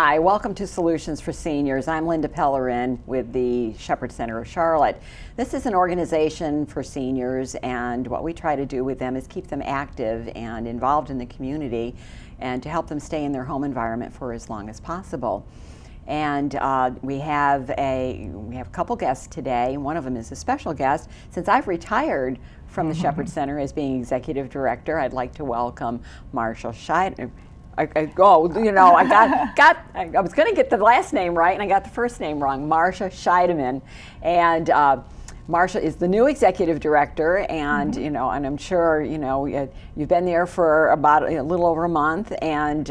Hi, welcome to Solutions for Seniors. I'm Linda Pellerin with the Shepherd Center of Charlotte. This is an organization for seniors, and what we try to do with them is keep them active and involved in the community and to help them stay in their home environment for as long as possible. And we have a couple guests today. One of them is a special guest. Since I've retired from the Shepherd Center as being executive director, I'd like to welcome Marshall Scheidemann. I was going to get the last name right, and I got the first name wrong. Marcia Scheidemann, and Marcia is the new executive director, and and I'm sure you've been there for about a little over a month, and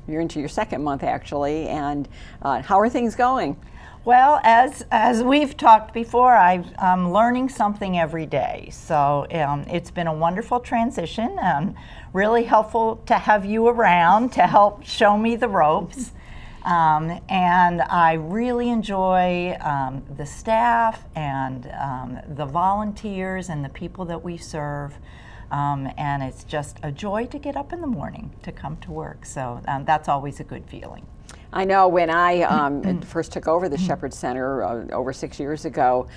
you're into your second month actually. And how are things going? Well, as we've talked before, I'm learning something every day. So it's been a wonderful transition, and really helpful to have you around to help show me the ropes. And I really enjoy the staff and the volunteers and the people that we serve. And it's just a joy to get up in the morning to come to work. So that's always a good feeling. I know when I first took over the Shepherd Center over 6 years ago,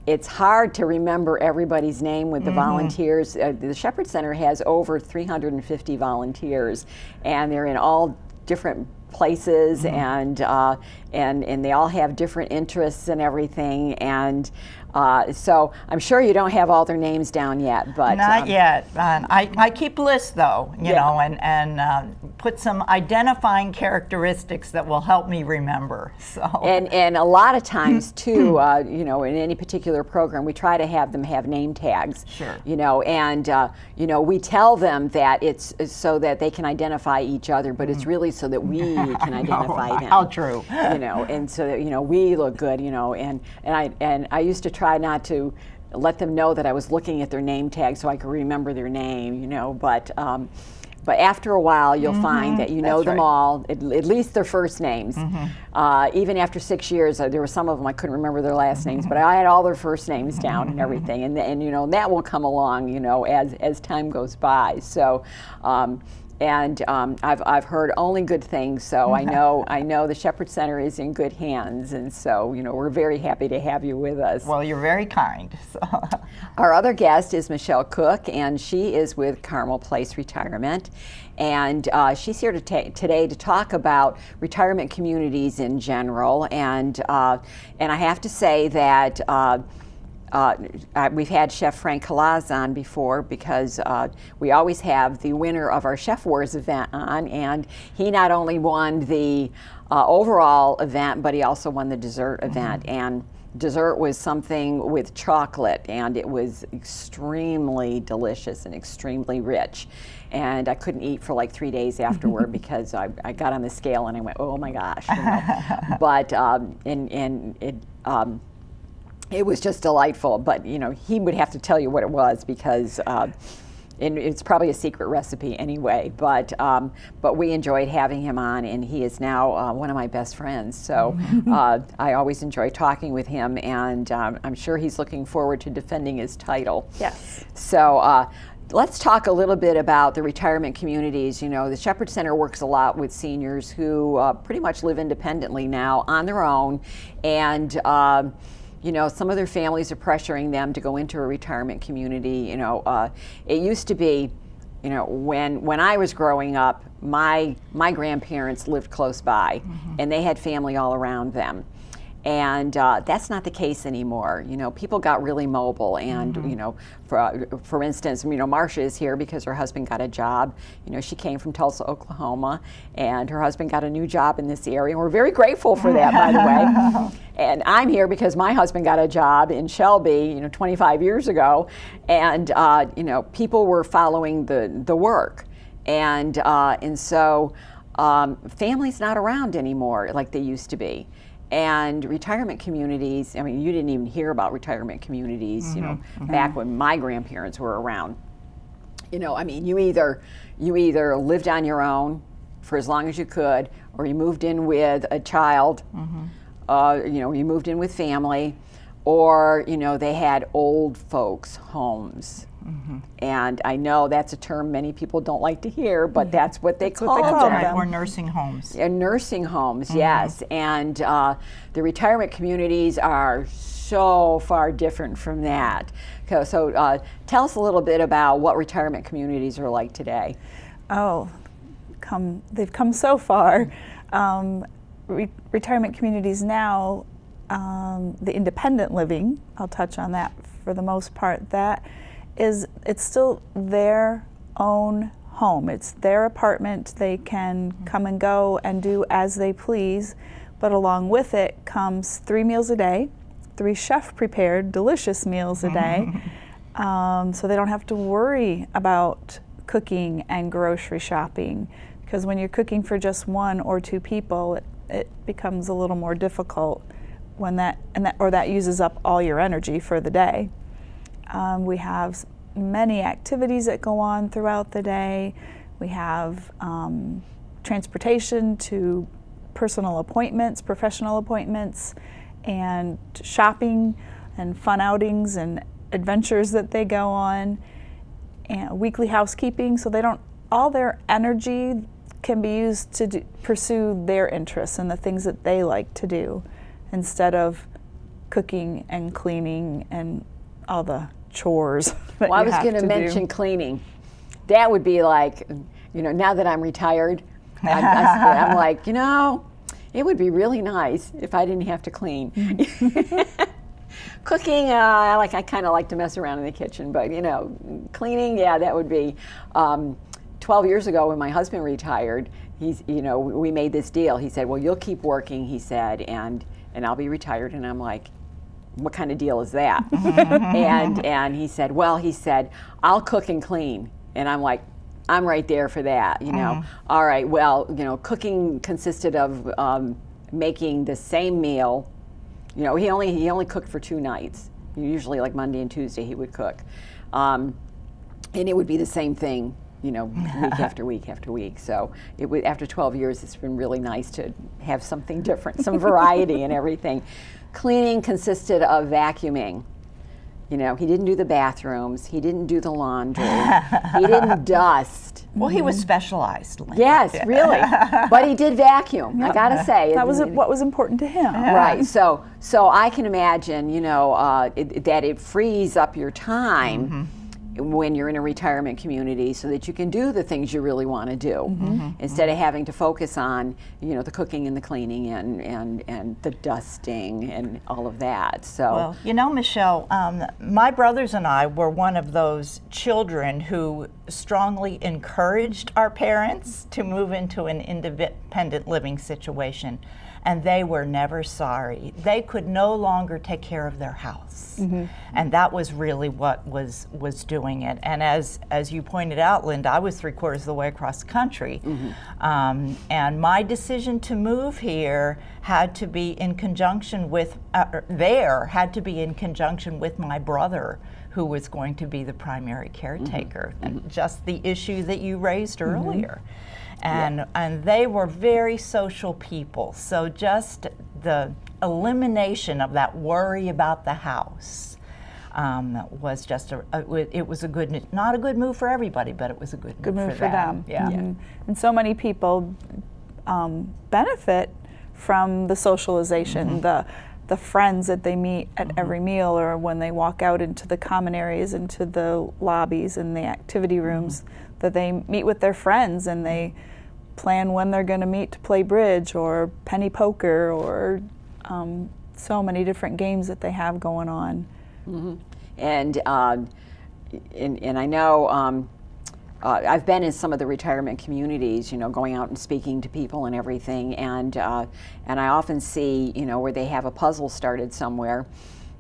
it's hard to remember everybody's name with the volunteers. The Shepherd Center has over 350 volunteers, and they're in all different places, and they all have different interests and everything, and so I'm sure you don't have all their names down yet, but not yet. I keep lists though, and put some identifying characteristics that will help me remember. So and a lot of times too, in any particular program, we try to have them have name tags. Sure. And we tell them that it's so that they can identify each other, but it's really so that we can identify them. How true. And so that we look good. And I used to try not to let them know that I was looking at their name tag so I could remember their name. But after a while, you'll find that you know them all, at least their first names. Even after 6 years, there were some of them I couldn't remember their last names, but I had all their first names down and everything. And that will come along, as time goes by. So. I've heard only good things, so I know the Shepherd Center is in good hands, and so we're very happy to have you with us. Well, you're very kind. So. Our other guest is Michele Cook, and she is with Carmel Place Retirement, and she's here today to talk about retirement communities in general, and I have to say that. We've had Chef Frank Kalaz on before because we always have the winner of our Chef Wars event on, and he not only won the overall event, but he also won the dessert event. And dessert was something with chocolate, and it was extremely delicious and extremely rich. And I couldn't eat for like 3 days afterward because I got on the scale and I went, oh my gosh. But it was just delightful, but he would have to tell you what it was because it's probably a secret recipe anyway. But we enjoyed having him on, and he is now one of my best friends. So I always enjoy talking with him, and I'm sure he's looking forward to defending his title. Yes. So. Let's talk a little bit about the retirement communities. The Shepherd Center works a lot with seniors who pretty much live independently now on their own, and some of their families are pressuring them to go into a retirement community. It used to be, when I was growing up, my grandparents lived close by, and they had family all around them. And that's not the case anymore. People got really mobile, and for instance, Marcia is here because her husband got a job. She came from Tulsa, Oklahoma, and her husband got a new job in this area. And we're very grateful for that, by the way. And I'm here because my husband got a job in Shelby, 25 years ago, and people were following the work, and so family's not around anymore like they used to be. And retirement communities, you didn't even hear about retirement communities, back when my grandparents were around. You either lived on your own for as long as you could, or you moved in with a child, you moved in with family, or, they had old folks' homes. And I know that's a term many people don't like to hear, but that's what they call Right, them. or nursing homes. And nursing homes, yes. And the retirement communities are so far different from that. So tell us a little bit about what retirement communities are like today. Oh, they've come so far. Retirement communities now, the independent living, I'll touch on that for the most part, it's still their own home. It's their apartment. They can come and go and do as they please, but along with it comes 3 meals a day, 3 chef-prepared, delicious meals a day, so they don't have to worry about cooking and grocery shopping, because when you're cooking for just 1 or 2 people, it becomes a little more difficult when that uses up all your energy for the day. We have many activities that go on throughout the day. We have transportation to personal appointments, professional appointments, and shopping and fun outings and adventures that they go on, and weekly housekeeping, so all their energy can be used to pursue their interests and the things that they like to do, instead of cooking and cleaning and all the chores that Well, I you was have going to to mention do. cleaning. That would be like, now that I'm retired, I'm like, it would be really nice if I didn't have to clean. Cooking, I kind of like to mess around in the kitchen, but cleaning, yeah, that would be. 12 years ago, when my husband retired, we made this deal. He said, "Well, you'll keep working," he said, and I'll be retired. And I'm like, "What kind of deal is that?" and he said, "I'll cook and clean," and I'm like, "I'm right there for that." All right. Well, cooking consisted of making the same meal. He only cooked for 2 nights. Usually, like Monday and Tuesday, he would cook, and it would be the same thing, week after week after week. So after 12 years, it's been really nice to have something different, some variety and everything. Cleaning consisted of vacuuming. He didn't do the bathrooms. He didn't do the laundry. He didn't dust. Well, he was specialized. Linda. Yes, really. But he did vacuum, I gotta say. That was what was important to him. Right. So I can imagine, that it frees up your time when you're in a retirement community, so that you can do the things you really want to do, instead of having to focus on, the cooking and the cleaning and the dusting and all of that. So, well, Michelle, my brothers and I were one of those children who strongly encouraged our parents to move into an independent living situation, and they were never sorry. They could no longer take care of their house, and that was really what was doing it. And as you pointed out, Linda, I was 3/4 of the way across the country, and my decision to move here had to be in conjunction with my brother, who was going to be the primary caretaker, and just the issue that you raised earlier. And they were very social people, so just the elimination of that worry about the house was just it was not a good move for everybody, but it was a good move for them. Yeah. And so many people benefit from the socialization, the friends that they meet at every meal, or when they walk out into the common areas, into the lobbies and the activity rooms, that they meet with their friends and they plan when they're going to meet to play bridge or penny poker or so many different games that they have going on. And I know I've been in some of the retirement communities, going out and speaking to people and everything, and I often see, where they have a puzzle started somewhere,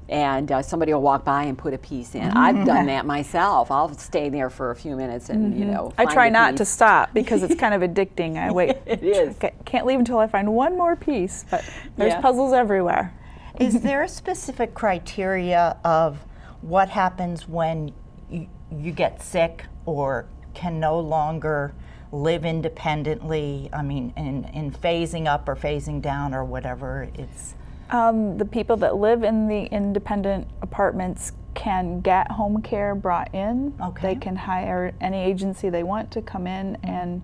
and somebody will walk by and put a piece in. I've done that myself. I'll stay there for a few minutes and, I try find a not piece. to stop because it's kind of addicting. I wait. It is. Can't leave until I find one more piece, but there's puzzles everywhere. Is there a specific criteria of what happens when you get sick or can no longer live independently? I mean, in phasing up or phasing down or whatever it's... The people that live in the independent apartments can get home care brought in. Okay. They can hire any agency they want to come in and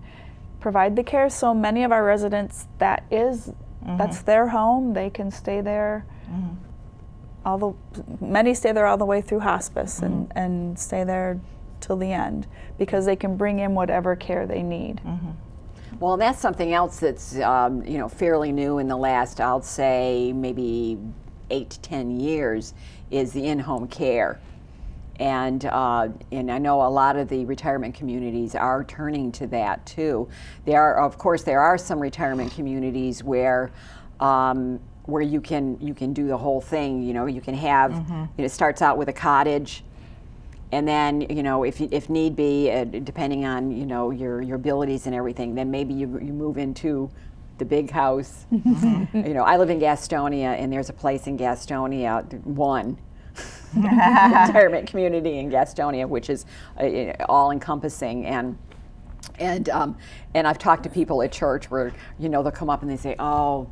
provide the care. So many of our residents, that's their home. They can stay there. Many stay there all the way through hospice and stay there till the end because they can bring in whatever care they need. Well, and that's something else that's fairly new in the last, I'll say, maybe 8 to 10 years, is the in-home care. And I know a lot of the retirement communities are turning to that too. There are some retirement communities where you can do the whole thing. You can have it starts out with a cottage, and then if need be, depending on your abilities and everything, then maybe you move into the big house. I live in Gastonia, and there's a place in Gastonia, one retirement community in Gastonia, which is all encompassing, and I've talked to people at church where they'll come up and they say, oh,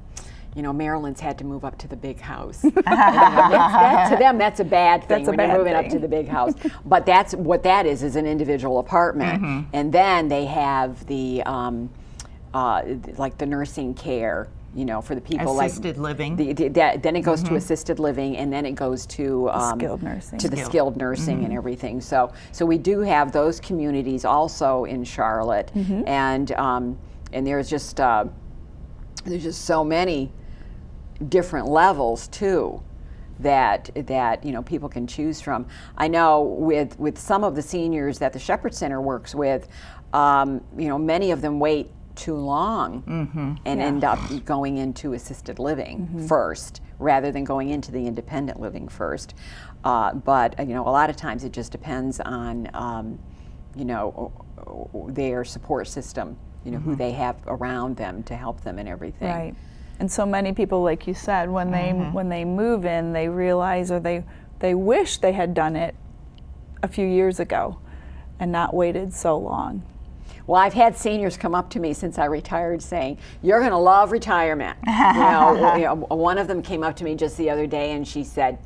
Marilyn's had to move up to the big house. To them, that's a bad thing when you're moving up to the big house. But that's what that is an individual apartment, and then they have the like the nursing care. For the people assisted living. Then it goes to assisted living, and then it goes to skilled nursing. To the skilled nursing and everything. So we do have those communities also in Charlotte, and there's just so many different levels too that people can choose from. I know with some of the seniors that the Shepherd Center works with, many of them wait too long and end up going into assisted living first rather than going into the independent living first. But a lot of times it just depends on their support system, who they have around them to help them and everything. Right. And so many people, like you said, when they move in, they realize or they wish they had done it a few years ago and not waited so long. Well, I've had seniors come up to me since I retired saying, "You're going to love retirement." One of them came up to me just the other day and she said,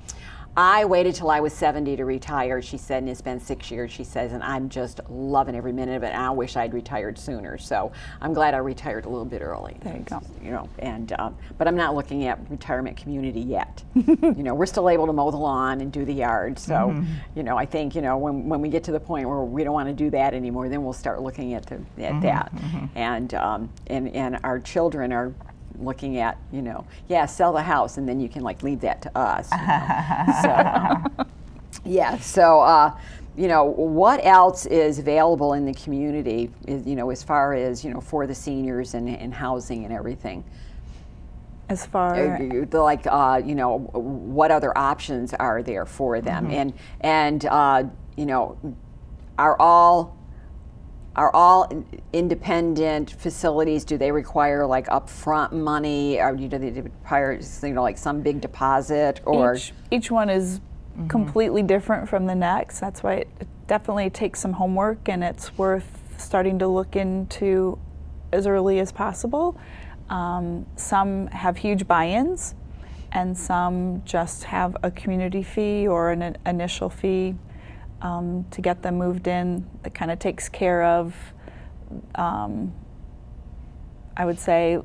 "I waited till I was 70 to retire," she said, "and it's been 6 years," she says, "and I'm just loving every minute of it, and I wish I'd retired sooner." So I'm glad I retired a little bit early. There you go. But I'm not looking at retirement community yet. We're still able to mow the lawn and do the yard. So, I think, when we get to the point where we don't want to do that anymore, then we'll start looking at that. And our children are looking at, sell the house, and then you can leave that to us. What else is available in the community, as far as, for the seniors and housing and everything? As far what other options are there for them? And are all independent facilities, do they require upfront money, or do they require some big deposit, or each one is completely different from the next? That's why it definitely takes some homework, and it's worth starting to look into as early as possible. Some have huge buy-ins, and some just have a community fee or an initial fee to get them moved in. That kind of takes care of, I would say,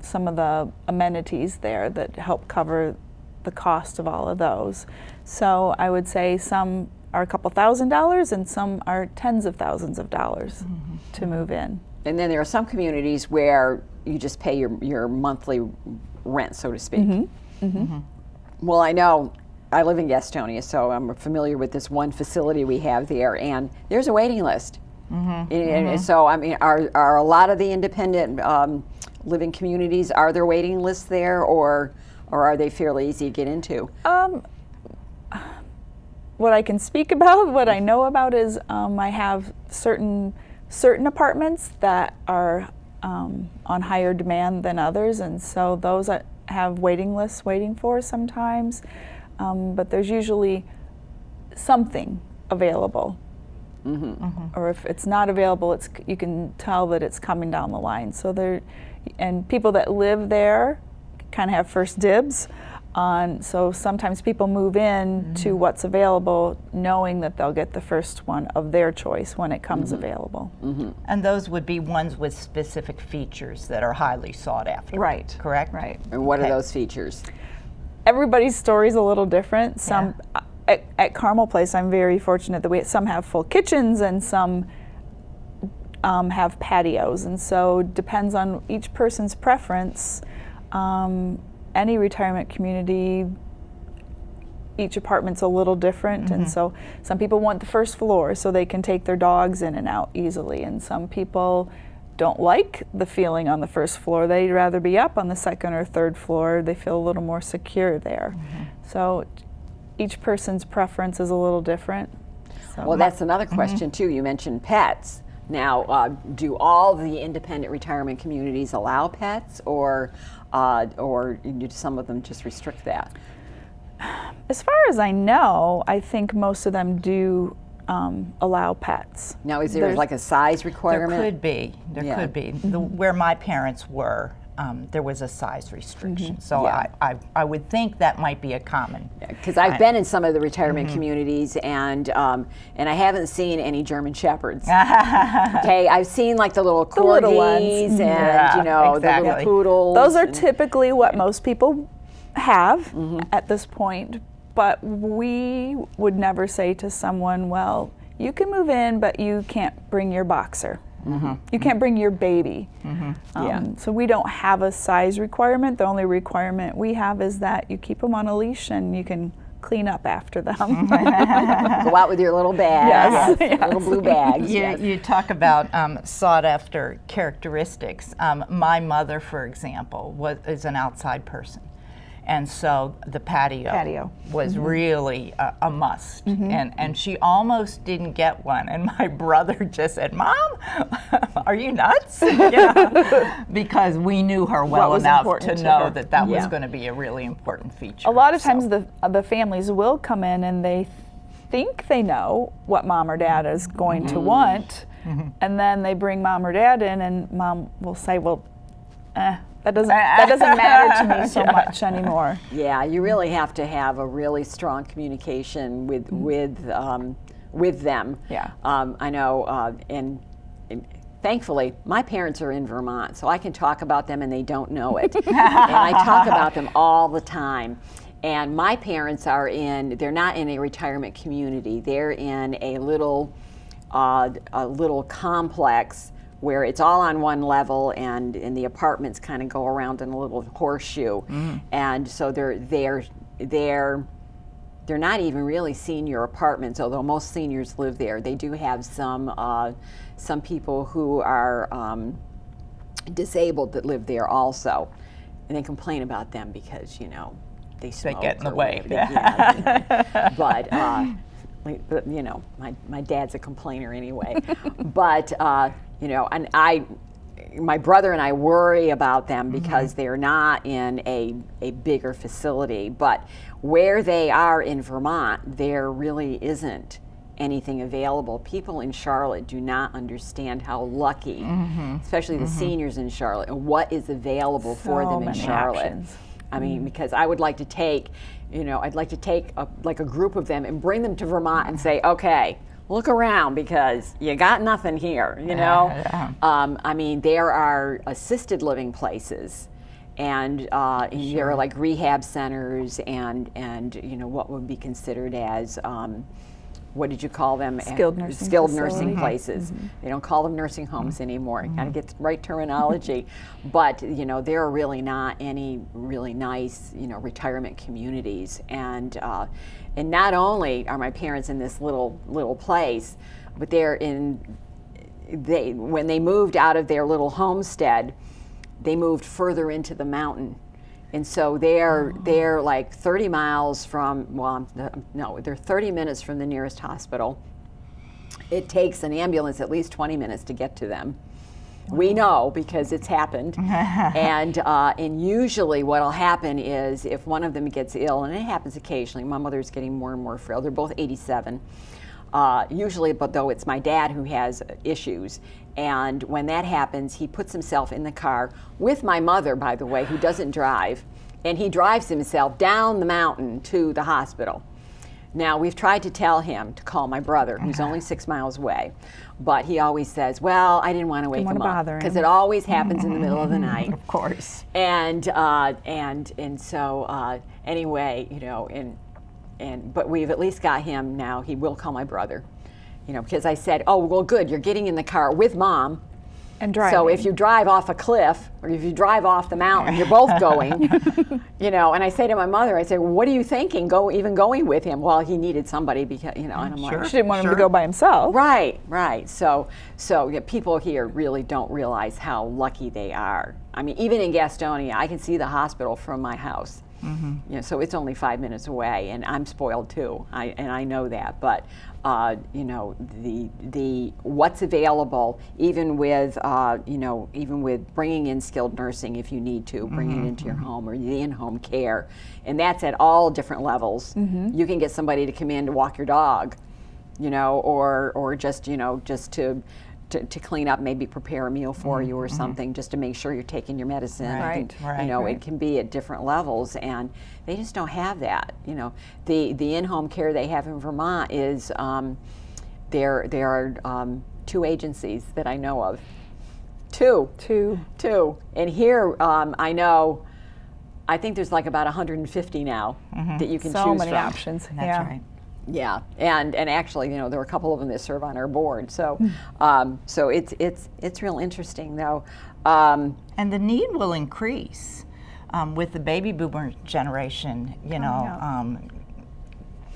some of the amenities there that help cover the cost of all of those. So I would say some are a couple $1,000s and some are tens of thousands of dollars to move in. And then there are some communities where you just pay your monthly rent, so to speak. Well, I know I live in Gastonia, so I'm familiar with this one facility we have there, and there's a waiting list. And so, are a lot of the independent living communities, are there waiting lists there, or are they fairly easy to get into? What I can speak about, what I know about is I have certain apartments that are on higher demand than others, and so those have waiting lists waiting for sometimes. But there's usually something available. Or if it's not available, you can tell that it's coming down the line. So and people that live there kind of have first dibs So sometimes people move in to what's available, knowing that they'll get the first one of their choice when it comes available. And those would be ones with specific features that are highly sought after. Right. Correct? Right. And what are Okay. those features? Everybody's story is a little different. Some at Carmel Place, I'm very fortunate that some have full kitchens and some have patios, and so depends on each person's preference. Any retirement community, each apartment's a little different, and so some people want the first floor so they can take their dogs in and out easily, and some people don't like the feeling on the first floor. They'd rather be up on the second or third floor. They feel a little more secure there. So each person's preference is a little different. So Well, that's another question too. You mentioned pets. Now, do all the independent retirement communities allow pets, or do some of them just restrict that? as far as I know, I think most of them do allow pets. Now, is there There's- like a size requirement? There could be. There Yeah. could be. Where my parents were, there was a size restriction. So Yeah. I would think that might be a common. Because I've been in some of the retirement communities, and I haven't seen any German shepherds. Okay, I've seen like the little The little ones. corgis and Yeah, the little exactly. poodles. Those are and- typically what most people have at this point, but we would never say to someone, well, you can move in, but you can't bring your boxer. You can't bring your baby. Yeah. So we don't have a size requirement. The only requirement we have is that you keep them on a leash and you can clean up after them. Go out with your little bags, little blue bags. yes. You talk about sought after characteristics. My mother, for example, is an outside person. And so the patio was really a must. And she almost didn't get one. And my brother just said, Mom, are you nuts? Because we knew her well was enough important to to know her. that was Yeah. going to be a really important feature. A lot of So- times the families will come in and they think they know what mom or dad is going to want, and then they bring mom or dad in, and mom will say, "Well, that doesn't matter to me so much anymore." Yeah, you really have to have a really strong communication with them. Yeah. I know, and thankfully, my parents are in Vermont, so I can talk about them and they don't know it. And I talk about them all the time. And my parents they're not in a retirement community. They're in a little complex where it's all on one level, and the apartments kind of go around in a little horseshoe. And so they're not even really senior apartments, although most seniors live there. They do have some people who are disabled that live there also, and they complain about them because they smoke. get in the or way. whatever. But my dad's a complainer anyway. But and my brother and I worry about them because they're not in a bigger facility. But where they are in Vermont, there really isn't anything available. People in Charlotte do not understand how lucky, especially the seniors in Charlotte, and what is available for So them in many Charlotte. options. I mean, because I would like to take, I'd like to take a group of them and bring them to Vermont and say, okay, look around because you got nothing here, I mean, there are assisted living places, and there are like rehab centers and what would be considered as what did you call them? Skilled nursing Skilled facility. nursing places. They don't call them nursing homes anymore. Got to get the right terminology. But there are really not any really nice retirement communities. And not only are my parents in this little place, but when they moved out of their little homestead, they moved further into the mountain. And so they're like 30 miles from, they're 30 minutes from the nearest hospital. It takes an ambulance at least 20 minutes to get to them. We know because it's happened. And usually what'll happen is if one of them gets ill, and it happens occasionally, my mother's getting more and more frail. They're both 87. Usually, but though it's my dad who has issues. And when that happens, he puts himself in the car with my mother, by the way, who doesn't drive, and he drives himself down the mountain to the hospital. Now, we've tried to tell him to call my brother, who's only 6 miles away, but he always says, well, I didn't want to wake him up, because it always happens in the middle of the night. Of course. And so anyway, you know, but we've at least got him now. He will call my brother, you know, because I said, oh, well, good, you're getting in the car with Mom. And driving. So if you drive off a cliff or if you drive off the mountain, you're both going, you know. And I say to my mother, I say, well, what are you thinking? Even going with him? Well, he needed somebody because, you know. And I'm like, she didn't want him to go by himself. Right. So yeah, people here really don't realize how lucky they are. I mean, even in Gastonia, I can see the hospital from my house. You know, so it's only 5 minutes away, and I'm spoiled too. I know that, but you know, the what's available, even with you know, even with bringing in skilled nursing if you need to, bringing it into your home, or the in-home care, and that's at all different levels. You can get somebody to come in to walk your dog, you know, or just, you know, just to clean up, maybe prepare a meal for you or something, just to make sure you're taking your medicine. Right. You know, it can be at different levels, and they just don't have that. You know, the in-home care they have in Vermont is there are 2 agencies that I know of. Two. And here I think there's like about 150 now that you can choose from. So many options. That's right. Yeah, and actually, you know, there are a couple of them that serve on our board. So, so it's real interesting, though. And the need will increase with the baby boomer generation. You know,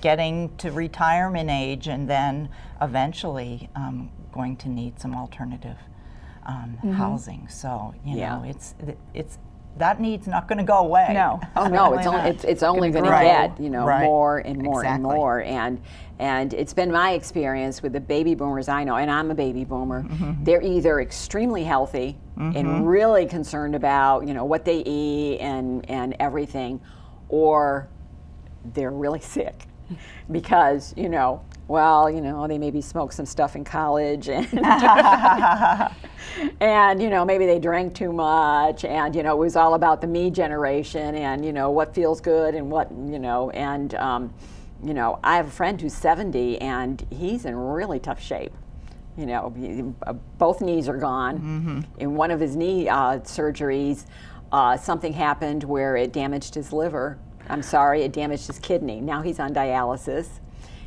getting to retirement age, and then eventually going to need some alternative housing. So you know, it's that need's not going to go away. No. Oh no, it's only going to get, you know, more and more and more, and it's been my experience with the baby boomers I know, and I'm a baby boomer. They're either extremely healthy and really concerned about, you know, what they eat and everything, or they're really sick because, you know, well, you know, they maybe smoked some stuff in college and and, you know, maybe they drank too much, and, you know, it was all about the me generation and, you know, what feels good and what, you know, and, you know, I have a friend who's 70 and he's in really tough shape. You know, both knees are gone. In one of his knee surgeries, something happened where it damaged his liver. I'm sorry, it damaged his kidney. Now he's on dialysis.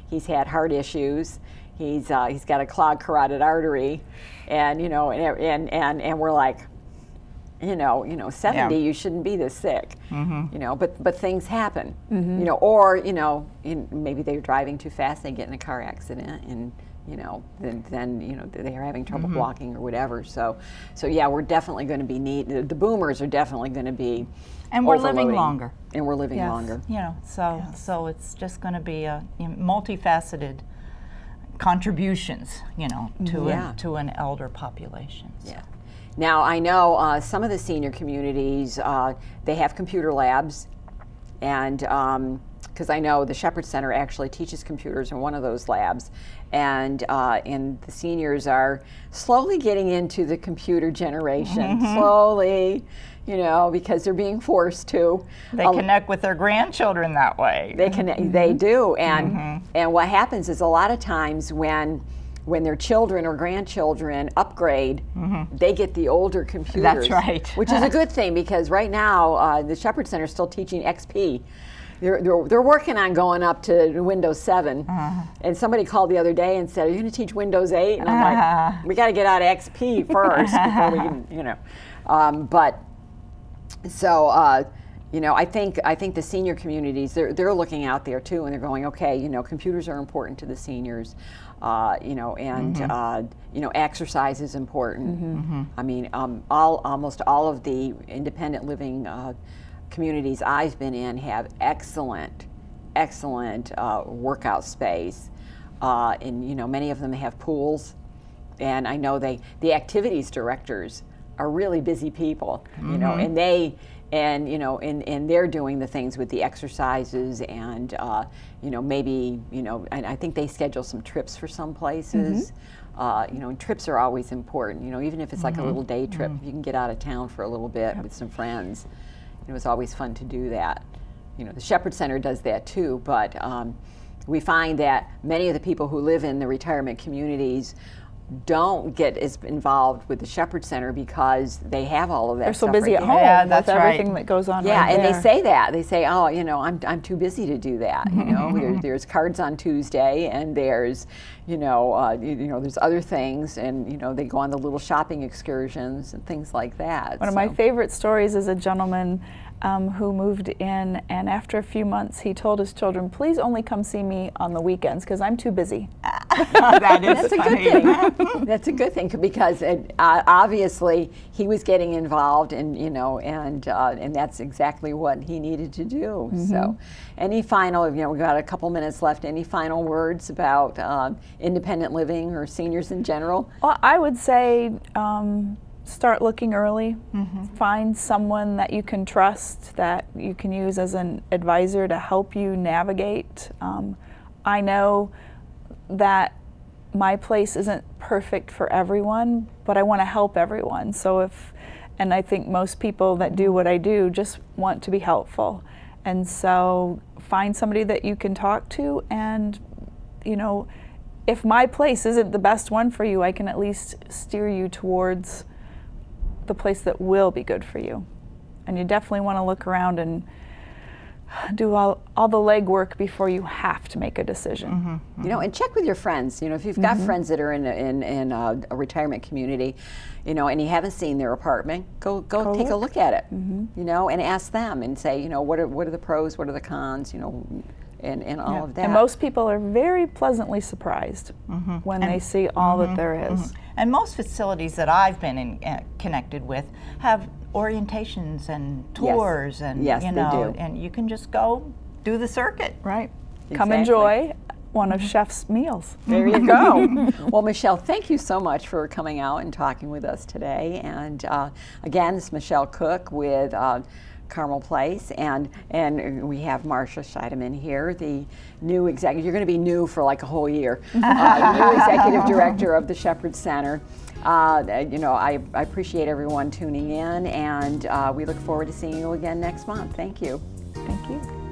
He's had heart issues. He's got a clogged carotid artery, and, you know, and we're like, you know, 70, you shouldn't be this sick, you know, but things happen, you know, or, you know, maybe they're driving too fast, they get in a car accident, and, you know, then you know, they're having trouble walking or whatever. So yeah, we're definitely going to be the boomers are definitely going to be. And we're living longer. And we're living longer. You know, so it's just going to be a multifaceted contributions, you know, to an elder population. So. Yeah. Now I know some of the senior communities they have computer labs, and because I know the Shepherd Center actually teaches computers in one of those labs, and the seniors are slowly getting into the computer generation, slowly. You know, because they're being forced to. They connect with their grandchildren that way. They connect. They do, and what happens is a lot of times when their children or grandchildren upgrade, they get the older computers. That's right. Which is a good thing, because right now the Shepherd Center is still teaching XP. They're working on going up to Windows 7. And somebody called the other day and said, "Are you going to teach Windows 8?" And I'm like, "We got to get out of XP first before we can, you know." But so, you know, I think the senior communities, they're looking out there too, and they're going, okay, you know, computers are important to the seniors, you know, and you know, exercise is important. I mean, almost all of the independent living communities I've been in have excellent workout space, and, you know, many of them have pools, and I know the activities directors are really busy people, you know, and they're doing the things with the exercises, and you know, maybe, you know, and I think they schedule some trips for some places. You know, and trips are always important, you know, even if it's like a little day trip, you can get out of town for a little bit with some friends. it was always fun to do that. The Shepherd Center does that too, but we find that many of the people who live in the retirement communities don't get as involved with the Shepherd Center because they have all of that. They're so stuff busy right at there. home Yeah, with that's everything right. that goes on. Yeah, right and there. they say that. They say, oh, I'm too busy to do that. There's cards on Tuesday, and there's, there's other things, and they go on the little shopping excursions and things like that. One of my favorite stories is a gentleman who moved in, and after a few months, he told his children, "Please only come see me on the weekends because I'm too busy." That is That's a funny. good thing. That's a good thing because obviously he was getting involved, and and that's exactly what he needed to do. So, any final? We've got a couple minutes left. Any final words about independent living or seniors in general? Well, I would say start looking early. Find someone that you can trust, that you can use as an advisor to help you navigate. I know that my place isn't perfect for everyone, but I want to help everyone. And I think most people that do what I do just want to be helpful. And so find somebody that you can talk to, and if my place isn't the best one for you, I can at least steer you towards the place that will be good for you. And you definitely want to look around and do all the legwork before you have to make a decision. And check with your friends. If you've got friends that are in a retirement community, and you haven't seen their apartment, go take a look at it. And ask them and say, what are the pros, what are the cons, and all of that. And most people are very pleasantly surprised when they see all that there is. And most facilities that I've been connected with have orientations and tours, and Yes, they do. and you can just go do the circuit. Right. Come Exactly. enjoy one of Chef's meals. There you go. Well, Michele, thank you so much for coming out and talking with us today. And again, it's Michele Cook with Carmel Place, and we have Marcia Scheidemann here, the new executive. You're going to be new for like a whole year. New executive director of the Shepherd Center. I appreciate everyone tuning in, and we look forward to seeing you again next month. Thank you. Thank you.